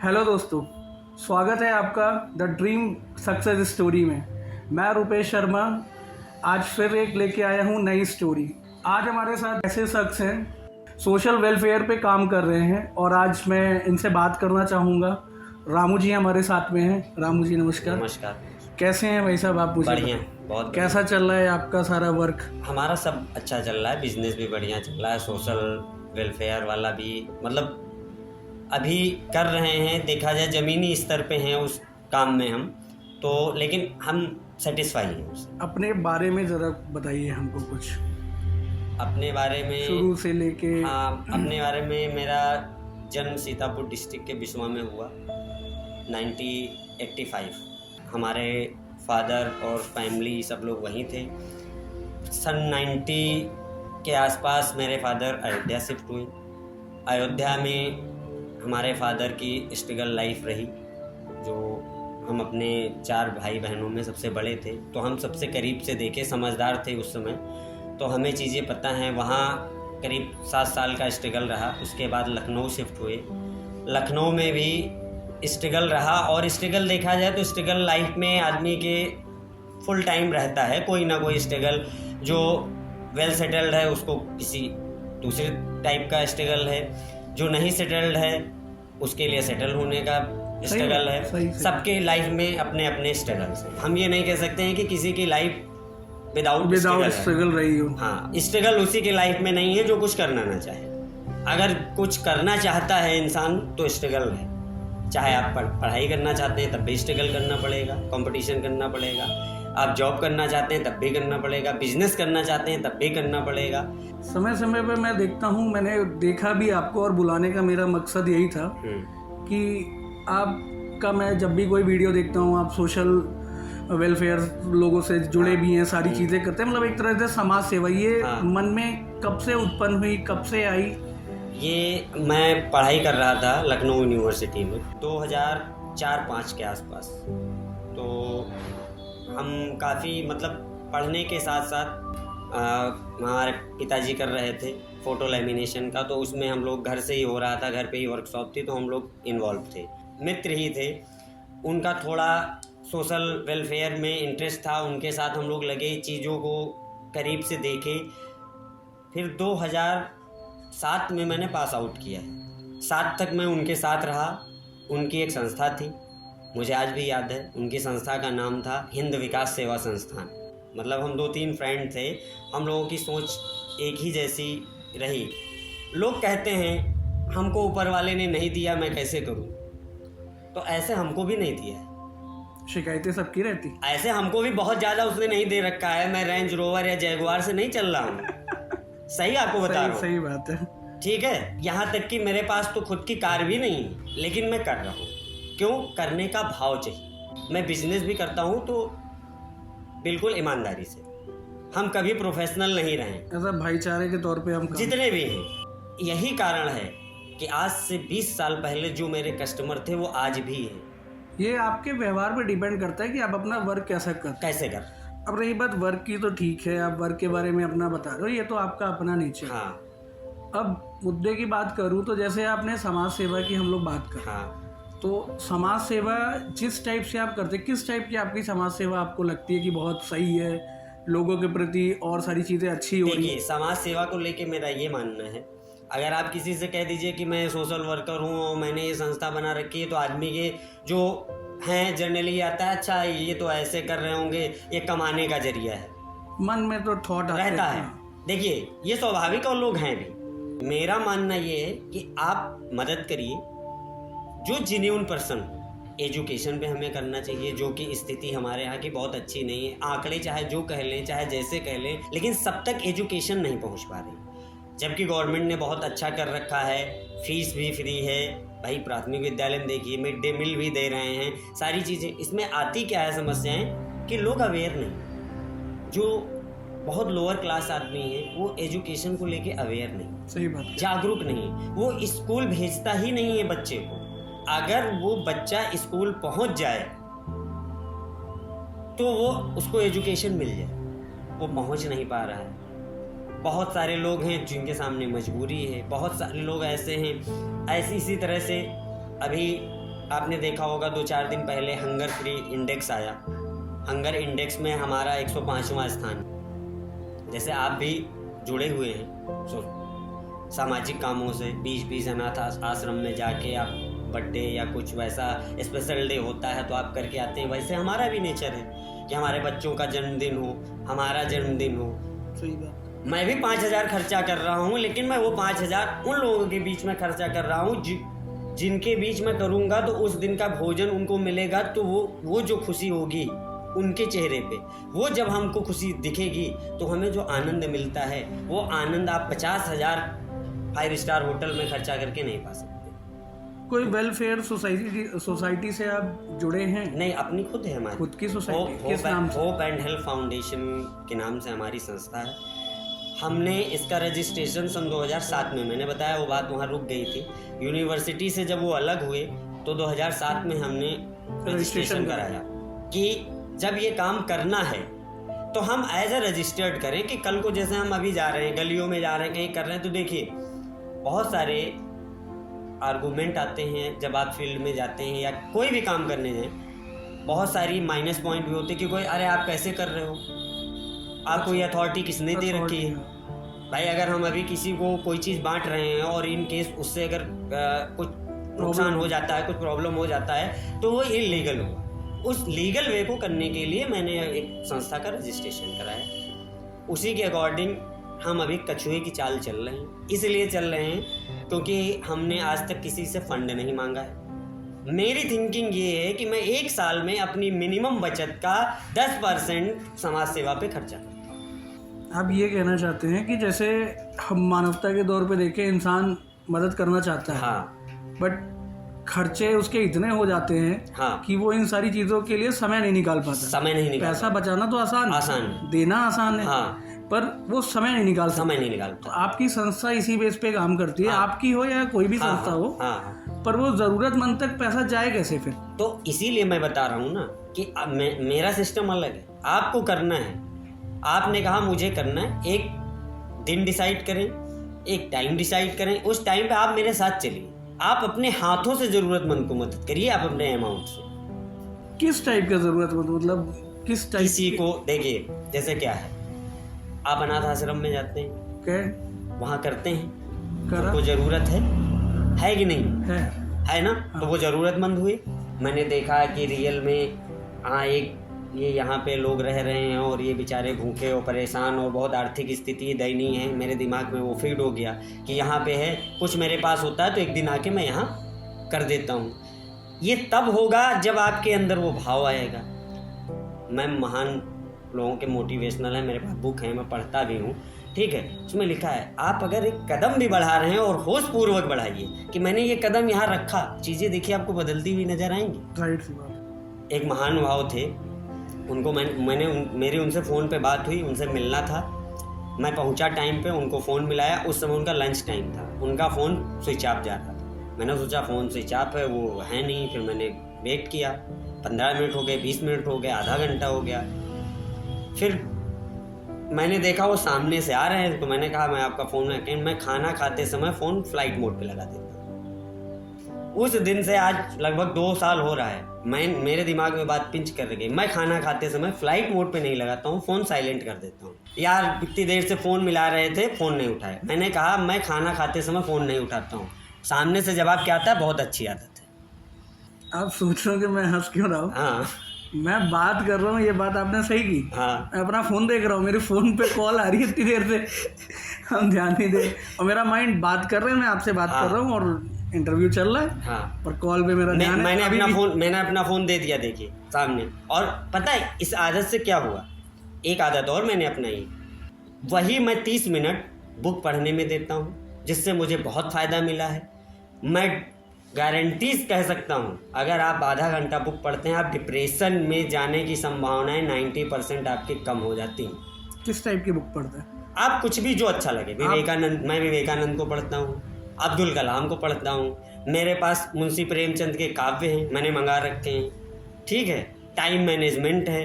Hello दोस्तों, स्वागत है आपका द ड्रीम सक्सेस स्टोरी में। मैं रुपेश शर्मा आज फिर एक लेके आया हूँ नई स्टोरी। आज हमारे साथ ऐसे शख्स हैं सोशल वेलफेयर पे काम कर रहे हैं और आज मैं इनसे बात करना चाहूँगा। रामू जी हमारे साथ में हैं। रामू जी नमस्कार। नमस्कार। कैसे हैं भाई साहब आप? मुझे बढ़िया, बहुत कैसा चल रहा है आपका सारा वर्क? हमारा सब अच्छा चल रहा है, बिजनेस भी बढ़िया चल रहा है, सोशल वेलफेयर वाला भी मतलब अभी कर रहे हैं। देखा जाए ज़मीनी स्तर पे हैं उस काम में हम तो, लेकिन हम सेटिस्फाई हैं उससे। अपने बारे में ज़रा बताइए हमको कुछ, अपने बारे में शुरू से लेके। हाँ, अपने बारे में मेरा जन्म सीतापुर डिस्ट्रिक्ट के बिस्वा में हुआ 1985। हमारे फादर और फैमिली सब लोग वहीं थे। सन 90 के आसपास मेरे फादर अयोध्या शिफ्ट हुए। अयोध्या में हमारे फादर की स्ट्रगल लाइफ रही, जो हम अपने 4 भाई बहनों में सबसे बड़े थे, तो हम सबसे करीब से देखे, समझदार थे उस समय, तो हमें चीज़ें पता हैं। वहाँ करीब 7 साल का स्ट्रगल रहा। उसके बाद लखनऊ शिफ्ट हुए। लखनऊ में भी स्ट्रगल रहा, और स्ट्रगल देखा जाए तो स्ट्रगल लाइफ में आदमी के फुल टाइम रहता है, कोई ना कोई स्ट्रगल। जो वेल सेटल्ड है उसको किसी दूसरे टाइप का स्ट्रगल है, जो नहीं सेटल्ड है उसके लिए सेटल होने का स्ट्रगल है। सही। सबके लाइफ में अपने अपने स्ट्रगल्स हैं। हम ये नहीं कह सकते हैं कि किसी की लाइफ विदाउट स्ट्रगल रही हो। हाँ, स्ट्रगल उसी के लाइफ में नहीं है जो कुछ करना ना चाहे। अगर कुछ करना चाहता है इंसान तो स्ट्रगल है। चाहे आप पढ़ाई करना चाहते हैं तब भी स्ट्रगल करना पड़ेगा, कंपटीशन करना पड़ेगा। आप जॉब करना चाहते हैं तब भी करना पड़ेगा, बिजनेस करना चाहते हैं तब भी करना पड़ेगा। समय समय पे मैं देखता हूँ, मैंने देखा भी आपको, और बुलाने का मेरा मकसद यही था कि आपका, मैं जब भी कोई वीडियो देखता हूँ आप सोशल वेलफेयर लोगों से जुड़े भी हैं, सारी चीज़ें करते हैं, मतलब एक तरह से समाज सेवा। ये मन में कब से उत्पन्न हुई, कब से आई? ये मैं पढ़ाई कर रहा था लखनऊ यूनिवर्सिटी में 2004-05 के आसपास। तो हम काफ़ी मतलब पढ़ने के साथ साथ हमारे पिताजी कर रहे थे फ़ोटो लेमिनेशन का, तो उसमें हम लोग घर से ही हो रहा था, घर पे ही वर्कशॉप थी, तो हम लोग इन्वॉल्व थे। मित्र ही थे, उनका थोड़ा सोशल वेलफेयर में इंटरेस्ट था, उनके साथ हम लोग लगे, चीज़ों को करीब से देखे। फिर 2007 में मैंने पास आउट किया है। 7 तक मैं उनके साथ रहा। उनकी एक संस्था थी, मुझे आज भी याद है, उनकी संस्था का नाम था हिंद विकास सेवा संस्थान। मतलब हम 2-3 फ्रेंड थे, हम लोगों की सोच एक ही जैसी रही। लोग कहते हैं हमको ऊपर वाले ने नहीं दिया, मैं कैसे करूं, तो ऐसे हमको भी नहीं दिया है। शिकायतें सबकी रहती, ऐसे हमको भी बहुत ज़्यादा उसने नहीं दे रखा है। मैं रेंज रोवर या जैगुआर से नहीं चल रहा हूँ। सही आपको बता रहा हूँ। सही बात है। ठीक है, यहाँ तक कि मेरे पास तो खुद की कार भी नहीं है, लेकिन मैं कर रहा हूँ। क्यों? करने का भाव चाहिए। मैं बिजनेस भी करता हूँ तो बिल्कुल ईमानदारी से। हम कभी प्रोफेशनल नहीं रहे, ऐसा भाईचारे के तौर पे हम जितने भी हैं। यही कारण है कि आज से 20 साल पहले जो मेरे कस्टमर थे वो आज भी हैं। ये आपके व्यवहार पे डिपेंड करता है कि आप अपना वर्क कैसे कर। अब रही बात वर्क की, तो ठीक है, आप वर्क के बारे में अपना बता रहे हो, ये तो आपका अपना नेचर। हाँ। अब मुद्दे की बात करूँ तो जैसे आपने समाज सेवा की हम लोग बात कर, हाँ। तो समाज सेवा जिस टाइप से आप करते, किस टाइप की आपकी समाज सेवा आपको लगती है कि बहुत सही है, लोगों के प्रति और सारी चीज़ें अच्छी हो रही? देखिए, समाज सेवा को लेके मेरा ये मानना है, अगर आप किसी से कह दीजिए कि मैं सोशल वर्कर हूँ और मैंने ये संस्था बना रखी है, तो आदमी के जो हैं जनरली आता है, अच्छा ये तो ऐसे कर रहे होंगे, ये कमाने का जरिया है। मन में तो थॉट रहता है। देखिए, ये स्वाभाविक और लोग हैं भी। मेरा मानना ये है कि आप मदद करिए जो जेन्युइन पर्सन। एजुकेशन पे हमें करना चाहिए, जो कि स्थिति हमारे यहाँ की बहुत अच्छी नहीं है। आंकड़े चाहे जो कह लें, चाहे जैसे कह लें, लेकिन सब तक एजुकेशन नहीं पहुँच पा रही। जबकि गवर्नमेंट ने बहुत अच्छा कर रखा है, फीस भी फ्री है। भाई प्राथमिक विद्यालय में देखिए, मिड डे मील भी दे रहे हैं, सारी चीज़ें। इसमें आती क्या है समस्याएं कि लोग अवेयर नहीं। जो बहुत लोअर क्लास आदमी है वो एजुकेशन को लेके अवेयर नहीं, सही बात, जागरूक नहीं। वो स्कूल भेजता ही नहीं है बच्चे को। अगर वो बच्चा स्कूल पहुंच जाए तो वो उसको एजुकेशन मिल जाए, वो पहुंच नहीं पा रहा है। बहुत सारे लोग हैं जिनके सामने मजबूरी है, बहुत सारे लोग ऐसे हैं। ऐसी इसी तरह से अभी आपने देखा होगा 2-4 दिन पहले हंगर फ्री इंडेक्स आया। हंगर इंडेक्स में हमारा 105वां स्थान। जैसे आप भी जुड़े हुए हैं सामाजिक कामों से, 20-20 अनाथ आश्रम में जाके आप बर्थडे या कुछ वैसा स्पेशल डे होता है तो आप करके आते हैं। वैसे हमारा भी नेचर है कि हमारे बच्चों का जन्मदिन हो, हमारा जन्मदिन हो। सही बात। मैं भी 5,000 खर्चा कर रहा हूँ, लेकिन मैं वो 5,000 उन लोगों के बीच में खर्चा कर रहा हूँ जिनके बीच में करूँगा तो उस दिन का भोजन उनको मिलेगा, तो वो जो खुशी होगी उनके चेहरे पे, वो जब हमको खुशी दिखेगी तो हमें जो आनंद मिलता है वो आनंद आप 50,000 5 स्टार होटल में खर्चा करके नहीं पा सकते। कोई वेलफेयर सोसाइटी से आप जुड़े हैं? नहीं, अपनी खुद है हमारी, खुद की सोसाइटी। किस नाम से? होप एंड हेल्प फाउंडेशन के नाम से हमारी संस्था है। हमने इसका रजिस्ट्रेशन सन 2007 में, मैंने बताया वो बात वहाँ रुक गई थी। यूनिवर्सिटी से जब वो अलग हुए तो 2007 में हमने रजिस्ट्रेशन कराया कि जब ये काम करना है तो हम एज ए रजिस्टर्ड करें, कि कल को जैसे हम अभी जा रहे हैं, गलियों में जा रहे हैं, कहीं कर रहे हैं, तो देखिए बहुत सारे आर्गूमेंट आते हैं जब आप फील्ड में जाते हैं या कोई भी काम करने जाएं। बहुत सारी माइनस पॉइंट भी होते हैं कि कोई, अरे आप कैसे कर रहे हो, आपको ये अथॉरिटी किसने दे रखी है। भाई अगर हम अभी किसी को कोई चीज़ बांट रहे हैं और इन केस उससे अगर कुछ नुकसान हो जाता है, कुछ प्रॉब्लम हो जाता है, तो वो इलीगल होगा। उस लीगल वे को करने के लिए मैंने एक संस्था का रजिस्ट्रेशन कराया। उसी के अकॉर्डिंग हम अभी कछुए की चाल चल रहे हैं। इसलिए चल रहे हैं क्योंकि हमने आज तक किसी से फंड नहीं मांगा है। मेरी थिंकिंग ये है कि मैं 1 साल में अपनी मिनिमम बचत का 10% समाज सेवा पे खर्चा करता हूँ। आप ये कहना चाहते हैं कि जैसे हम मानवता के तौर पे देखें, इंसान मदद करना चाहता है, हाँ, बट खर्चे उसके इतने हो जाते हैं हाँ, कि वो इन सारी चीज़ों के लिए समय नहीं निकाल पाता। समय नहीं निकाल पैसा बचाना तो आसान है, देना आसान है, हाँ, पर वो समय नहीं निकाल समय नहीं निकालता। तो आपकी संस्था इसी बेस पे काम करती है, आपकी हो या कोई भी संस्था हो, पर वो जरूरतमंद तक पैसा जाए कैसे फिर? तो इसीलिए मैं बता रहा हूँ ना कि मेरा सिस्टम अलग है, आपको करना है। आपने कहा मुझे करना है, एक दिन डिसाइड करें, एक टाइम डिसाइड करें, उस टाइम पे आप मेरे साथ चलिए। आप अपने हाथों से जरूरतमंद को मदद करिए, आप अपने अमाउंट से। किस टाइप का जरूरतमंद, मतलब किस टाइप? किसी को देखिए, जैसे क्या है, आप अनाथ आश्रम में जाते हैं, क्या वहाँ करते हैं, करा? तो जरूरत है कि नहीं है ना? हाँ। तो वो जरूरतमंद हुए। मैंने देखा कि रियल में हाँ, एक ये यहाँ पे लोग रह रहे हैं और ये बेचारे भूखे और परेशान और बहुत आर्थिक स्थिति दयनीय है। मेरे दिमाग में वो फीड हो गया कि यहाँ पे है, कुछ मेरे पास होता है तो एक दिन आके मैं यहाँ कर देता हूँ। ये तब होगा जब आपके अंदर वो भाव आएगा। मैं महान लोगों के मोटिवेशनल है, मेरे पास बुक है, मैं पढ़ता भी हूँ, ठीक है। उसमें लिखा है आप अगर एक कदम भी बढ़ा रहे हैं और होशपूर्वक बढ़ाइए कि मैंने ये कदम यहाँ रखा, चीज़ें देखिए आपको बदलती हुई नजर आएंगी। राइट सी बात। एक महानुभाव थे, उनको मेरी उनसे फ़ोन पे बात हुई, उनसे मिलना था। मैं पहुंचा टाइम पे, उनको फ़ोन मिलाया। उस समय उनका लंच टाइम था, उनका फ़ोन स्विच ऑफ जा रहा था। मैंने सोचा फ़ोन स्विच ऑफ है, वो है नहीं। फिर मैंने वेट किया, 15 मिनट हो गए, 20 मिनट हो गए, आधा घंटा हो गया। फिर मैंने देखा वो सामने से आ रहे हैं, तो मैंने कहा मैं आपका फ़ोन है। मैं खाना खाते समय फ़ोन फ्लाइट मोड पे लगा देता हूँ। उस दिन से आज लगभग 2 साल हो रहा है, मेरे दिमाग में बात पिंच कर गई। मैं खाना खाते समय फ्लाइट मोड पे नहीं लगाता हूँ, फ़ोन साइलेंट कर देता हूँ। यार इतनी देर से फ़ोन मिला रहे थे, फ़ोन नहीं उठाए। मैंने कहा मैं खाना खाते समय फ़ोन नहीं उठाता हूँ। सामने से जवाब क्या आता है, बहुत अच्छी आदत है। आप सोच रहे हो कि मैं हंस क्यों रहा हूँ? हाँ, मैं बात कर रहा हूँ, ये बात आपने सही की। हाँ, मैं अपना फ़ोन देख रहा हूँ, मेरे फ़ोन पे कॉल आ रही है इतनी देर से, हम ध्यान नहीं दे, और मेरा माइंड बात कर रहे हैं, मैं आपसे बात कर रहा हूँ और इंटरव्यू चल रहा है, हाँ, पर कॉल पे मेरा ध्यान है। मैंने अपना फ़ोन दे दिया, देखिए सामने। और पता है इस आदत से क्या हुआ, एक आदत और मैंने अपनाई, वही मैं 30 मिनट बुक पढ़ने में देता हूँ, जिससे मुझे बहुत फ़ायदा मिला है। मैं गारंटीज कह सकता हूँ, अगर आप आधा घंटा बुक पढ़ते हैं, आप डिप्रेशन में जाने की संभावनाएं 90% आपकी कम हो जाती हैं। किस टाइप की बुक पढ़ते हैं आप? कुछ भी जो अच्छा लगे। मैं विवेकानंद को पढ़ता हूँ, अब्दुल कलाम को पढ़ता हूँ, मेरे पास मुंशी प्रेमचंद के काव्य हैं, मैंने मंगा रखे हैं, ठीक है। टाइम मैनेजमेंट है।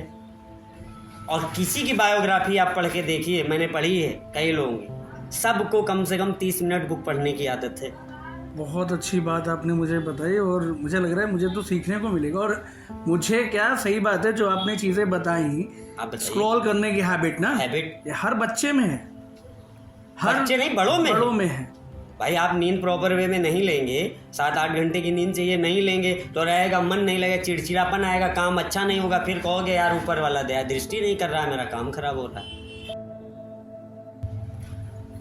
और किसी की बायोग्राफी आप पढ़ के देखिए, मैंने पढ़ी है कई लोगों की, सबको कम से कम 30 मिनट बुक पढ़ने की आदत है। बहुत अच्छी बात आपने मुझे बताई और मुझे लग रहा है मुझे तो सीखने को मिलेगा। और मुझे क्या, सही बात है जो आपने चीज़ें बताई, स्क्रॉल करने की हैबिट ना, हैबिट ये हर बच्चे में है, हर बच्चे नहीं बड़ों में है। भाई आप नींद प्रॉपर वे में नहीं लेंगे, 7-8 घंटे की नींद चाहिए, नहीं लेंगे तो रहेगा, मन नहीं लगेगा, चिड़चिड़ापन आएगा, काम अच्छा नहीं होगा, फिर कहोगे यार ऊपर वाला दया दृष्टि नहीं कर रहा है, मेरा काम खराब हो रहा है।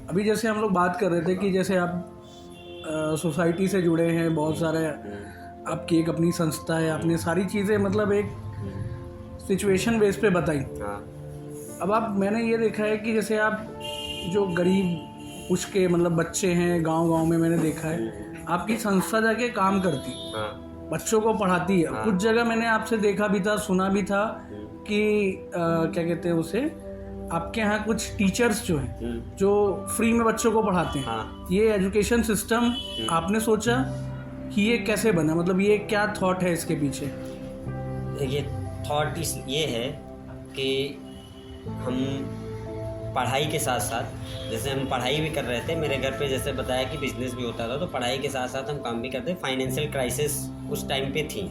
अभी जैसे हम लोग बात कर रहे थे कि जैसे आप सोसाइटी से जुड़े हैं, बहुत सारे आपकी एक अपनी संस्था है, आपने सारी चीज़ें मतलब एक सिचुएशन बेस पे बताई। हाँ। अब मैंने ये देखा है कि जैसे आप जो गरीब कुछ के मतलब बच्चे हैं गांव में, मैंने देखा है आपकी संस्था जाके काम करती, हाँ। बच्चों को पढ़ाती है। हाँ। कुछ जगह मैंने आपसे देखा भी था, सुना भी था कि क्या कहते हैं उसे, आपके यहाँ कुछ टीचर्स जो हैं जो फ्री में बच्चों को पढ़ाते हैं। हाँ। ये एजुकेशन सिस्टम आपने सोचा कि ये कैसे बना, मतलब ये क्या थॉट है इसके पीछे? देखिए थॉट ये है कि हम पढ़ाई के साथ साथ, जैसे हम पढ़ाई भी कर रहे थे, मेरे घर पे जैसे बताया कि बिजनेस भी होता था, तो पढ़ाई के साथ साथ हम काम भी करते। फाइनेंशियल क्राइसिस उस टाइम पे थी,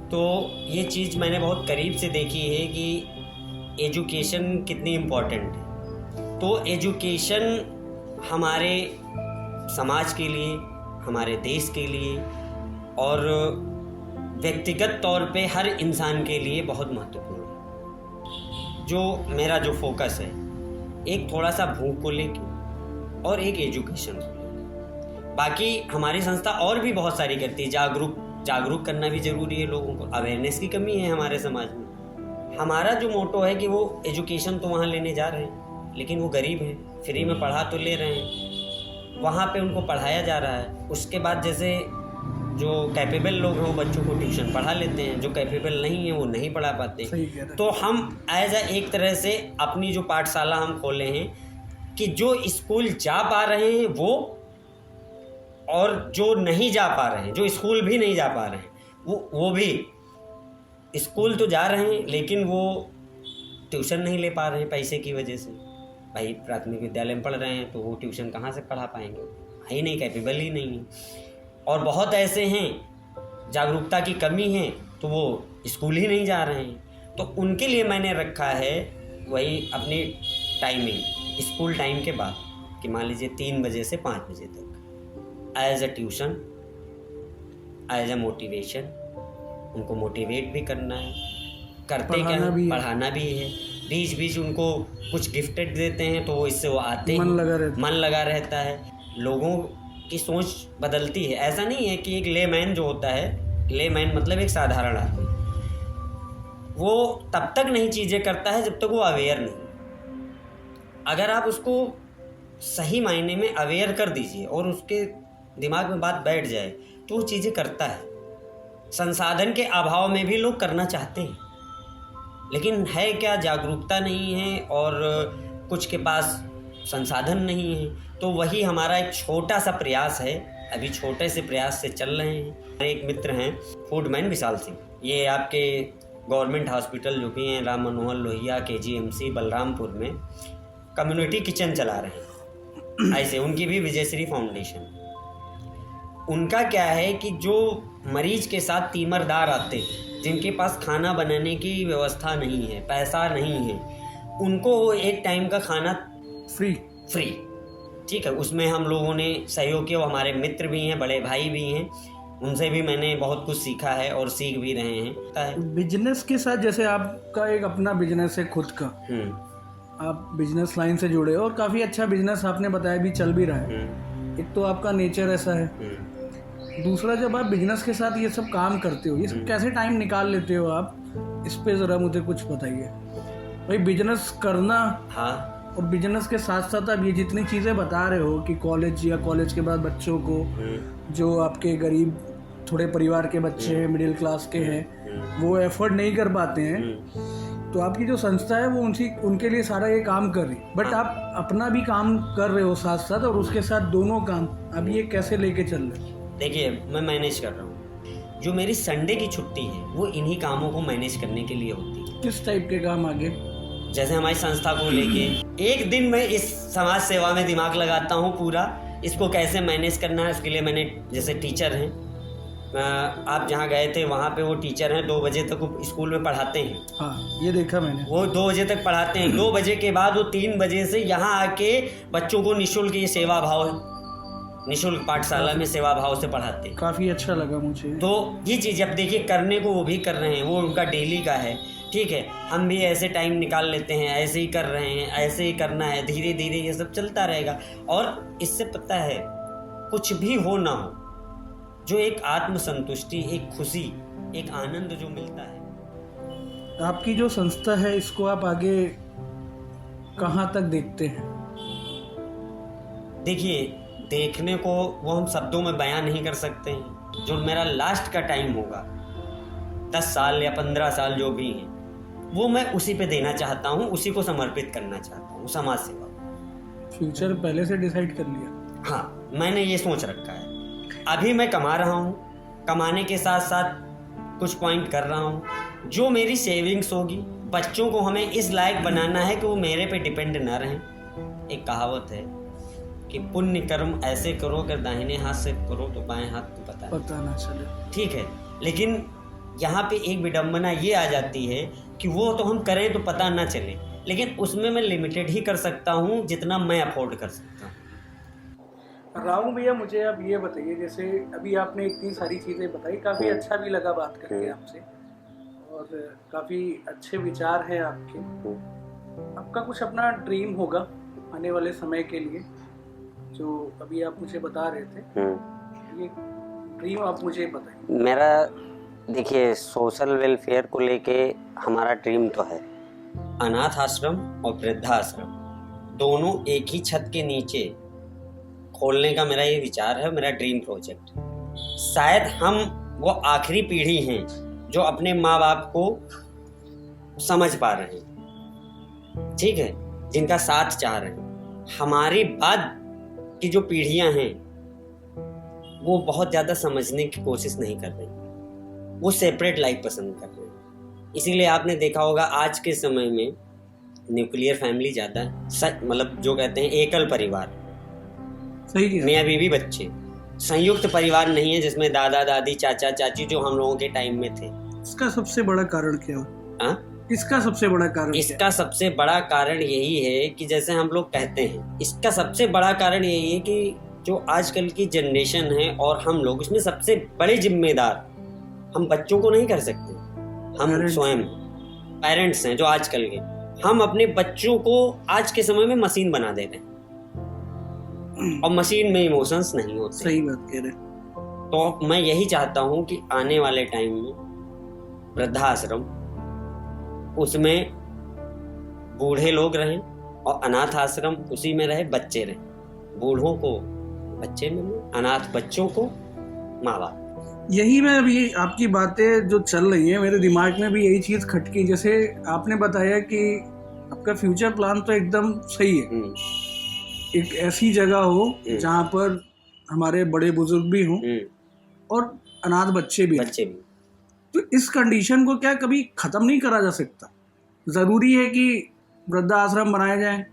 तो ये चीज़ मैंने बहुत करीब से देखी है कि एजुकेशन कितनी इम्पोर्टेंट है। तो एजुकेशन हमारे समाज के लिए, हमारे देश के लिए और व्यक्तिगत तौर पे हर इंसान के लिए बहुत महत्वपूर्ण है। जो मेरा जो फोकस है, एक थोड़ा सा भूख को लेके और एक एजुकेशन को लेके। बाकी हमारी संस्था और भी बहुत सारी करती है, जागरूक करना भी ज़रूरी है लोगों को। अवेयरनेस की कमी है हमारे समाज में। हमारा जो मोटो है कि वो एजुकेशन तो वहाँ लेने जा रहे हैं, लेकिन वो गरीब हैं, फ्री में पढ़ा तो ले रहे हैं, वहाँ पे उनको पढ़ाया जा रहा है। उसके बाद जैसे जो कैपेबल लोग हैं वो बच्चों को ट्यूशन पढ़ा लेते हैं, जो कैपेबल नहीं है वो नहीं पढ़ा पाते। तो हम एज एक तरह से अपनी जो पाठशाला हम खोले हैं कि जो स्कूल जा पा रहे हैं वो, और जो नहीं जा पा रहे हैं, जो स्कूल भी नहीं जा पा रहे हैं वो भी स्कूल तो जा रहे हैं, लेकिन वो ट्यूशन नहीं ले पा रहे हैं पैसे की वजह से। भाई प्राथमिक विद्यालय में पढ़ रहे हैं तो वो ट्यूशन कहाँ से पढ़ा पाएंगे, है ही नहीं, कैपेबल ही नहीं है। और बहुत ऐसे हैं जागरूकता की कमी है तो वो स्कूल ही नहीं जा रहे हैं। तो उनके लिए मैंने रखा है वही अपनी टाइमिंग, स्कूल टाइम के बाद, कि मान लीजिए 3 बजे से 5 बजे तक, as a tuition, as a motivation. उनको मोटिवेट भी करना है, करते क्या है, पढ़ाना भी है। बीच बीच उनको कुछ गिफ्टेड देते हैं तो इससे वो आते हैं, मन लगा रहता है। लोगों की सोच बदलती है। ऐसा नहीं है कि एक लेमैन जो होता है, लेमैन मतलब एक साधारण आदमी, वो तब तक नहीं चीज़ें करता है जब तक वो अवेयर नहीं। अगर आप उसको सही मायने में अवेयर कर दीजिए और उसके दिमाग में बात बैठ जाए तो वो चीज़ें करता है। संसाधन के अभाव में भी लोग करना चाहते हैं, लेकिन है क्या, जागरूकता नहीं है और कुछ के पास संसाधन नहीं है। तो वही हमारा एक छोटा सा प्रयास है, अभी छोटे से प्रयास से चल रहे हैं। हमारे एक मित्र हैं फूडमैन विशाल सिंह, ये आपके गवर्नमेंट हॉस्पिटल जो भी हैं, राम मनोहर लोहिया KGMC बलरामपुर में कम्युनिटी किचन चला रहे हैं। ऐसे उनकी भी विजयश्री फाउंडेशन। उनका क्या है कि जो मरीज के साथ तीमरदार आते हैं, जिनके पास खाना बनाने की व्यवस्था नहीं है, पैसा नहीं है, उनको एक टाइम का खाना फ्री, ठीक है। उसमें हम लोगों ने सहयोग किया। हमारे मित्र भी हैं, बड़े भाई भी हैं, उनसे भी मैंने बहुत कुछ सीखा है और सीख भी रहे हैं। बिजनेस के साथ, जैसे आपका एक अपना बिजनेस है खुद का, आप बिजनेस लाइन से जुड़े हो और काफ़ी अच्छा बिजनेस आपने बताया भी चल भी रहा है। एक तो आपका नेचर ऐसा है, दूसरा जब आप बिजनेस के साथ ये सब काम करते हो, ये सब कैसे टाइम निकाल लेते हो आप, इस पे ज़रा मुझे कुछ बताइए। भाई बिजनेस करना, हाँ, और बिजनेस के साथ साथ आप ये जितनी चीज़ें बता रहे हो कि कॉलेज या कॉलेज के बाद बच्चों को, जो आपके गरीब थोड़े परिवार के बच्चे हैं, मिडिल क्लास के हैं, वो एफर्ट नहीं कर पाते हैं, तो आपकी जो संस्था है वो उनके लिए सारा ये काम कर रही। बट आप अपना भी काम कर रहे हो साथ साथ, और उसके साथ दोनों काम अब ये कैसे लेके चल रहे? देखिए मैं मैनेज कर रहा हूँ। जो मेरी संडे की छुट्टी है वो इन्हीं कामों को मैनेज करने के लिए होती है। किस टाइप के काम आगे? जैसे हमारी संस्था को लेके एक दिन मैं इस समाज सेवा में दिमाग लगाता हूँ पूरा, इसको कैसे मैनेज करना है उसके लिए मैंने, जैसे टीचर हैं, आप जहाँ गए थे वहाँ पे वो टीचर हैं, 2 बजे तक वो स्कूल में पढ़ाते हैं। हाँ, ये देखा मैंने। वो 2 बजे तक पढ़ाते हैं, 2 बजे के बाद वो 3 बजे से यहाँ आके बच्चों को निःशुल्क, ये सेवा भाव है, निःशुल्क पाठशाला में सेवा भाव से पढ़ाते हैं। काफ़ी अच्छा लगा मुझे। तो ये चीज़ अब देखिए, करने को वो भी कर रहे हैं, वो उनका डेली का है, ठीक है। हम भी ऐसे टाइम निकाल लेते हैं, ऐसे ही कर रहे हैं, ऐसे ही करना है, धीरे धीरे ये सब चलता रहेगा। और इससे पता है कुछ भी हो ना हो, जो एक आत्मसंतुष्टि, एक खुशी, एक आनंद जो मिलता है। आपकी जो संस्था है इसको आप आगे कहाँ तक देखते हैं? देखिए, देखने को वो हम शब्दों में बयान नहीं कर सकते हैं। जो मेरा लास्ट का टाइम होगा, 10 साल या 15 साल जो भी है, वो मैं उसी पे देना चाहता हूँ, उसी को समर्पित करना चाहता हूँ, समाज सेवा। फ्यूचर पहले से डिसाइड कर लिया? हाँ, मैंने ये सोच रखा है। अभी मैं कमा रहा हूँ, कमाने के साथ साथ कुछ पॉइंट कर रहा हूँ, जो मेरी सेविंग्स होगी, बच्चों को हमें इस लायक बनाना है कि वो मेरे पे डिपेंड ना रहें। एक कहावत है कि पुण्य कर्म ऐसे करो कि दाहिने हाथ से करो तो बाएं हाथ को पता ना चले, ठीक है। लेकिन यहाँ पे एक विडंबना ये आ जाती है कि वो तो हम करें तो पता ना चले, लेकिन उसमें मैं लिमिटेड ही कर सकता हूँ जितना मैं अफोर्ड कर सकता हूँ। राहु भैया, मुझे अब ये बताइए, जैसे अभी आपने इतनी सारी चीज़ें बताई, काफ़ी अच्छा भी लगा बात करके आपसे, और काफ़ी अच्छे विचार हैं आपके। आपका कुछ अपना ड्रीम होगा आने वाले समय के लिए, जो अभी आप मुझे बता रहे थे, ये ड्रीम आप मुझे बताइए। मेरा देखिए, सोशल वेलफेयर को लेके हमारा ड्रीम तो है, अनाथ आश्रम और वृद्धाश्रम दोनों एक ही छत के नीचे खोलने का मेरा ये विचार है, मेरा ड्रीम प्रोजेक्ट। शायद हम वो आखिरी पीढ़ी हैं जो अपने माँ बाप को समझ पा रहे हैं, ठीक है, जिनका साथ चाह रहे हैं। हमारी बाद की जो पीढ़ियां हैं वो बहुत ज़्यादा समझने की कोशिश नहीं कर रही, वो सेपरेट लाइफ पसंद कर रहे हैं। इसीलिए आपने देखा होगा आज के समय में न्यूक्लियर फैमिली ज़्यादा है, मतलब जो कहते हैं एकल परिवार, सही है, मियाँ बीवी बच्चे, संयुक्त परिवार नहीं है जिसमें दादा दादी चाचा चाची जो हम लोगों के टाइम में थे। इसका सबसे बड़ा कारण क्या है? इसका सबसे बड़ा कारण इसका सबसे बड़ा कारण यही है कि जैसे हम लोग कहते हैं, इसका सबसे बड़ा कारण यही है कि जो आजकल की जनरेशन है और हम लोग, उसमें सबसे बड़े जिम्मेदार हम बच्चों को नहीं कर सकते, हम स्वयं पेरेंट्स हैं जो आजकल के। हम अपने बच्चों को आज के समय में मशीन बना दे रहे हैं, और मशीन में इमोशंस नहीं होते। सही बात कह रहे। तो मैं यही चाहता हूँ कि आने वाले टाइम में वृद्धाश्रम, उसमें बूढ़े लोग रहें, और अनाथ आश्रम उसी में रहे, बच्चे रहें। बूढ़ों को बच्चे मिले, अनाथ बच्चों को माँ बाप। यही मैं अभी आपकी बातें जो चल रही हैं, मेरे दिमाग में भी यही चीज़ खटकी। जैसे आपने बताया कि आपका फ्यूचर प्लान तो एकदम सही है, एक ऐसी जगह हो जहाँ पर हमारे बड़े बुजुर्ग भी हों और अनाथ बच्चे भी। तो इस कंडीशन को क्या कभी ख़त्म नहीं करा जा सकता? ज़रूरी है कि वृद्धाश्रम बनाए जाएं,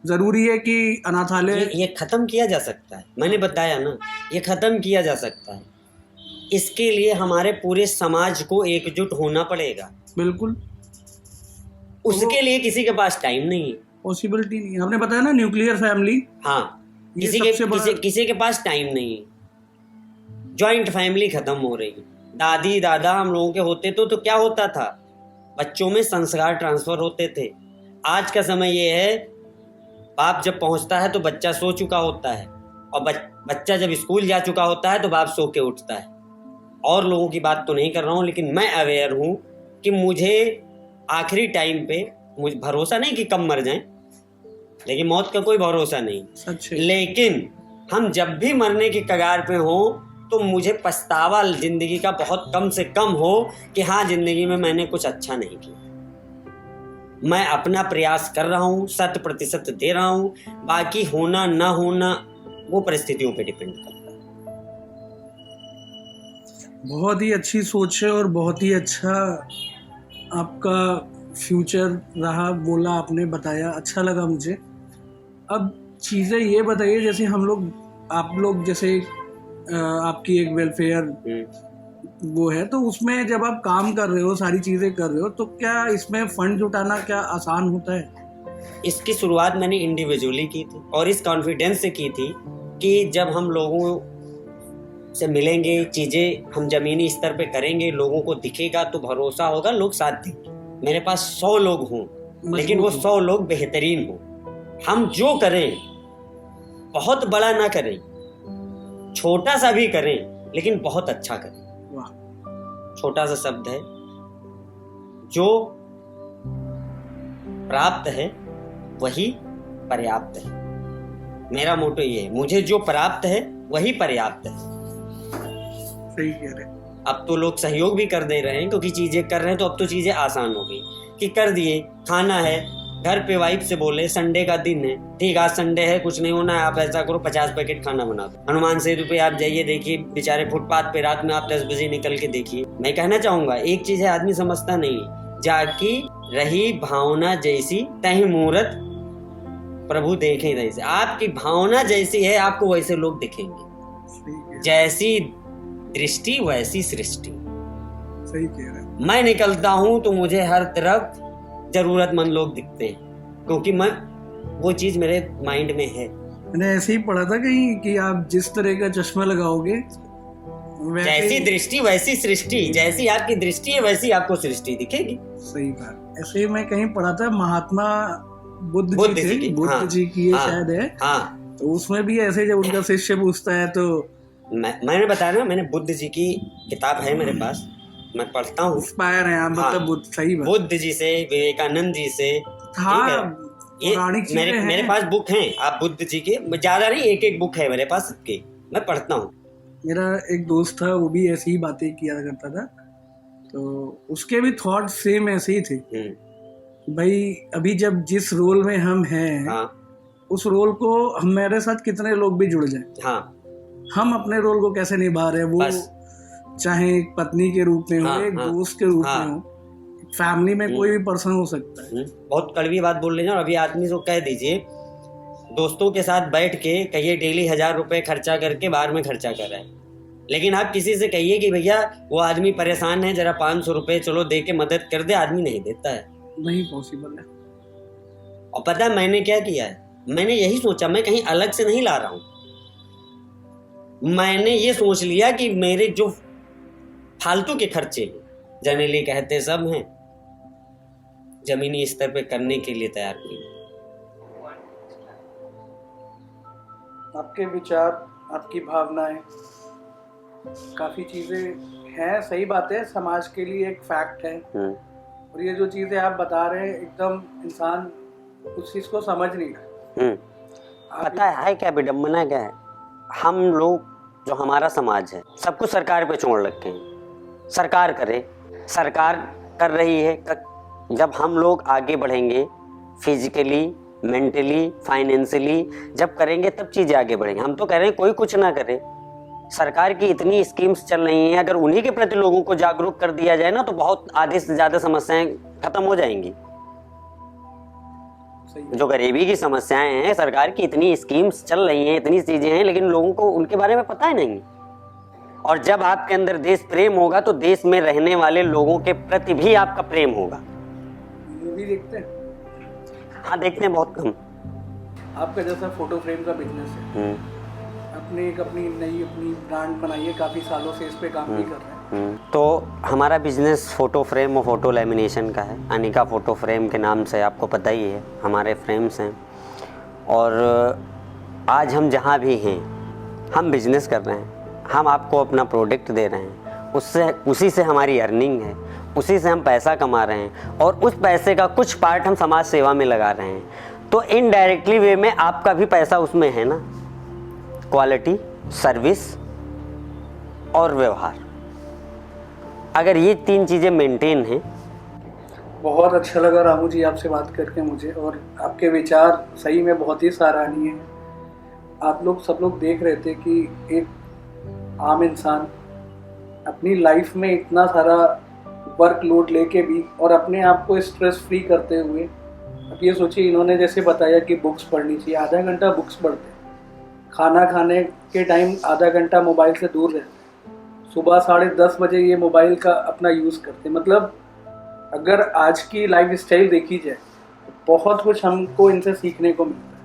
ज़रूरी है कि अनाथालय। ये ख़त्म किया जा सकता है, मैंने बताया ना, ये ख़त्म किया जा सकता है। इसके लिए हमारे पूरे समाज को एकजुट होना पड़ेगा। बिल्कुल, उसके लिए किसी के पास टाइम नहीं है, पॉसिबिलिटी नहीं है। आपने बताया ना न्यूक्लियर फैमिली, हाँ, किसी के पास टाइम नहीं है। जॉइंट फैमिली खत्म हो रही है। दादी दादा हम लोगों के होते तो क्या होता था, बच्चों में संस्कार ट्रांसफर होते थे। आज का समय ये है, बाप जब पहुंचता है तो बच्चा सो चुका होता है, और बच्चा जब स्कूल जा चुका होता है तो बाप सो के उठता है। और लोगों की बात तो नहीं कर रहा हूँ, लेकिन मैं अवेयर हूँ कि मुझे आखिरी टाइम पे, मुझे भरोसा नहीं कि कब मर जाएं, लेकिन मौत का कोई भरोसा नहीं, लेकिन हम जब भी मरने की कगार पे हो तो मुझे पछतावा जिंदगी का बहुत कम से कम हो कि हाँ, जिंदगी में मैंने कुछ अच्छा नहीं किया। मैं अपना प्रयास कर रहा हूँ, 100% दे रहा हूँ, बाकी होना ना होना वो परिस्थितियों पे डिपेंड करता है। बहुत ही अच्छी सोच है और बहुत ही अच्छा आपका फ्यूचर रहा, बोला आपने, बताया, अच्छा लगा मुझे। अब चीज़ें ये बताइए, जैसे हम लोग आप लोग जैसे आपकी एक वेलफेयर वो है, तो उसमें जब आप काम कर रहे हो, सारी चीज़ें कर रहे हो, तो क्या इसमें फंड जुटाना क्या आसान होता है? इसकी शुरुआत मैंने इंडिविजुअली की थी और इस कॉन्फिडेंस से की थी कि जब हम लोगों से मिलेंगे, चीज़ें हम ज़मीनी स्तर पे करेंगे, लोगों को दिखेगा तो भरोसा होगा, लोग साथ देंगे। मेरे पास 100 लोग हों लेकिन वो 100 लोग बेहतरीन हों। हम जो करें बहुत बड़ा ना करें, छोटा सा भी करें लेकिन बहुत अच्छा करें। वाह, छोटा सा शब्द है, जो प्राप्त है वही पर्याप्त है। मेरा मोटो ये है, मुझे जो प्राप्त है वही पर्याप्त है। सही कह रहे हैं। अब तो लोग सहयोग भी कर दे रहे हैं क्योंकि चीजें कर रहे हैं, तो अब तो चीजें आसान हो गई कि कर दिए। खाना है, घर पे वाइफ से बोले संडे का दिन है, ठीक आज संडे है, कुछ नहीं होना है, आप ऐसा करो 50 पैकेट खाना बना दो। हनुमान सेतु पे आप जाइए, देखिए बेचारे फुटपाथ पे रात में आप 10 बजे निकल के देखिए। मैं कहना चाहूंगा एक चीज है, आदमी समझता नहीं है, जाकी रही भावना जैसी तही मूरत प्रभु देखे तैसे। आपकी भावना जैसी है आपको वैसे लोग दिखेंगे, जैसी दृष्टि वैसी सृष्टि। सही कह रहे हैं। मैं निकलता हूं तो मुझे हर तरफ जरूरतमंद लोग दिखते हैं क्योंकि मैं वो चीज मेरे माइंड में है। मैंने ऐसे ही पढ़ा था कहीं कि आप जिस तरह का चश्मा लगाओगे जैसी दृष्टि वैसी सृष्टि, जैसी आपकी दृष्टि है वैसी आपको सृष्टि दिखेगी। सही बात। ऐसे ही मैं कहीं पढ़ा था, महात्मा बुद्ध जी की ये शायद है। हाँ, तो उसमें भी ऐसे जब उनका शिष्य पूछता है तो मैंने बताया ना, मैंने बुद्ध जी की किताब है मेरे पास, मैं पढ़ता हूँ। इंस्पायर है आप, मतलब बुद्ध। सही बात। बुद्ध जी से, विवेकानंद जी से। हाँ, ये मेरे पास बुक हैं, आप बुद्ध जी के, ज्यादा नहीं, एक बुक है मेरे पास सबके, मैं पढ़ता हूँ। मेरा एक दोस्त था, वो भी ऐसी ही बातें किया करता था, तो उसके भी थॉट सेम ऐसे ही थे। भाई अभी जब जिस रोल में हम हैं, उस रोल को हमारे साथ कितने लोग भी जुड़ जाए, हम अपने रोल को कैसे निभा रहे हैं, वो चाहे एक पत्नी के रूप में हो, एक दोस्त के रूप में हो, फैमिली में कोई भी पर्सन हो सकता है। बहुत कड़वी बात बोल रहे हैं। अभी आदमी को कह दीजिए, दोस्तों के साथ बैठ के कहिए डेली 1000 रुपए खर्चा करके बाहर में खर्चा कर रहा है, लेकिन आप किसी से कहिए कि भैया वो आदमी परेशान है, जरा 500 रुपए चलो दे के मदद कर दे, आदमी नहीं देता है। नहीं पॉसिबल है। और पता है मैंने क्या किया है, मैंने यही सोचा, मैं कहीं अलग से नहीं ला रहा हूं, मैंने ये सोच लिया कि मेरे जो फालतू के खर्चे जनरली कहते सब हैं, जमीनी स्तर पे करने के लिए तैयार किए। आपके विचार, आपकी भावनाएं, काफी चीजें हैं। सही बात है, समाज के लिए एक फैक्ट है। और ये जो चीजें आप बता रहे हैं, एकदम इंसान उस चीज को समझ नहीं रहा। पता है क्या विडम्बना क्या है, हम लोग जो हमारा समाज है सब कुछ सरकार पे छोड़ रखे हैं। सरकार करे, सरकार कर रही है। जब हम लोग आगे बढ़ेंगे फिजिकली, मेंटली, फाइनेंशियली, जब करेंगे तब चीज़ें आगे बढ़ेंगे। हम तो कह रहे हैं कोई कुछ ना करे, सरकार की इतनी स्कीम्स चल रही हैं, अगर उन्हीं के प्रति लोगों को जागरूक कर दिया जाए ना तो बहुत आधे से ज़्यादा समस्याएं खत्म हो जाएंगी। जो गरीबी की समस्याएं हैं, सरकार की इतनी स्कीम्स चल रही हैं, इतनी चीज़ें हैं, लेकिन लोगों को उनके बारे में पता ही नहीं। और जब आपके अंदर देश प्रेम होगा तो देश में रहने वाले लोगों के प्रति भी आपका प्रेम होगा। मूवी देखते हैं? हाँ देखते हैं, बहुत कम। आपका जैसा फोटो फ्रेम का बिजनेस है, अपनी नई ब्रांड बनाई है, काफ़ी सालों से इस पे काम भी कर रहे हैं। तो हमारा बिजनेस फोटो फ्रेम और फोटो लेमिनेशन का है। अनिका फोटो फ्रेम के नाम से आपको पता ही है, हमारे फ्रेम्स हैं। और आज हम जहाँ भी हैं हम बिजनेस कर रहे हैं, हम आपको अपना प्रोडक्ट दे रहे हैं, उसी से हमारी अर्निंग है, उसी से हम पैसा कमा रहे हैं, और उस पैसे का कुछ पार्ट हम समाज सेवा में लगा रहे हैं। तो इनडायरेक्टली वे में आपका भी पैसा उसमें है ना। क्वालिटी, सर्विस और व्यवहार, अगर ये 3 चीज़ें मेंटेन हैं। बहुत अच्छा लगा रामू जी आपसे बात करके मुझे, और आपके विचार सही में बहुत ही सराहनीय हैं। आप लोग सब लोग देख रहे थे कि एक आम इंसान अपनी लाइफ में इतना सारा वर्कलोड लेके भी और अपने आप को स्ट्रेस फ्री करते हुए, अब ये सोचिए इन्होंने जैसे बताया कि बुक्स पढ़नी चाहिए, आधा घंटा बुक्स पढ़ते, खाना खाने के टाइम आधा घंटा मोबाइल से दूर रहते, सुबह 10:30 बजे ये मोबाइल का अपना यूज़ करते। मतलब अगर आज की लाइफ स्टाइल देखी जाए तो बहुत कुछ हमको इनसे सीखने को मिलता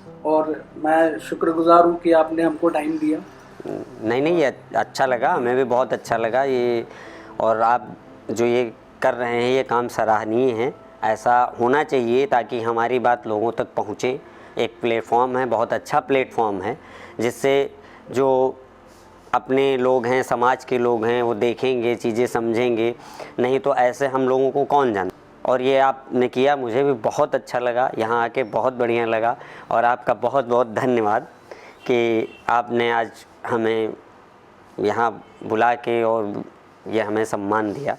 है, और मैं शुक्रगुजार हूँ कि आपने हमको टाइम दिया। नहीं, ये अच्छा लगा, हमें भी बहुत अच्छा लगा ये। और आप जो ये कर रहे हैं ये काम सराहनीय है, ऐसा होना चाहिए ताकि हमारी बात लोगों तक पहुँचे। एक प्लेटफॉर्म है, बहुत अच्छा प्लेटफॉर्म है, जिससे जो अपने लोग हैं, समाज के लोग हैं, वो देखेंगे, चीज़ें समझेंगे। नहीं तो ऐसे हम लोगों को कौन जाने। और ये आपने किया, मुझे भी बहुत अच्छा लगा, यहाँ आके बहुत बढ़िया लगा। और आपका बहुत बहुत धन्यवाद कि आपने आज हमें यहाँ बुला के और ये हमें सम्मान दिया।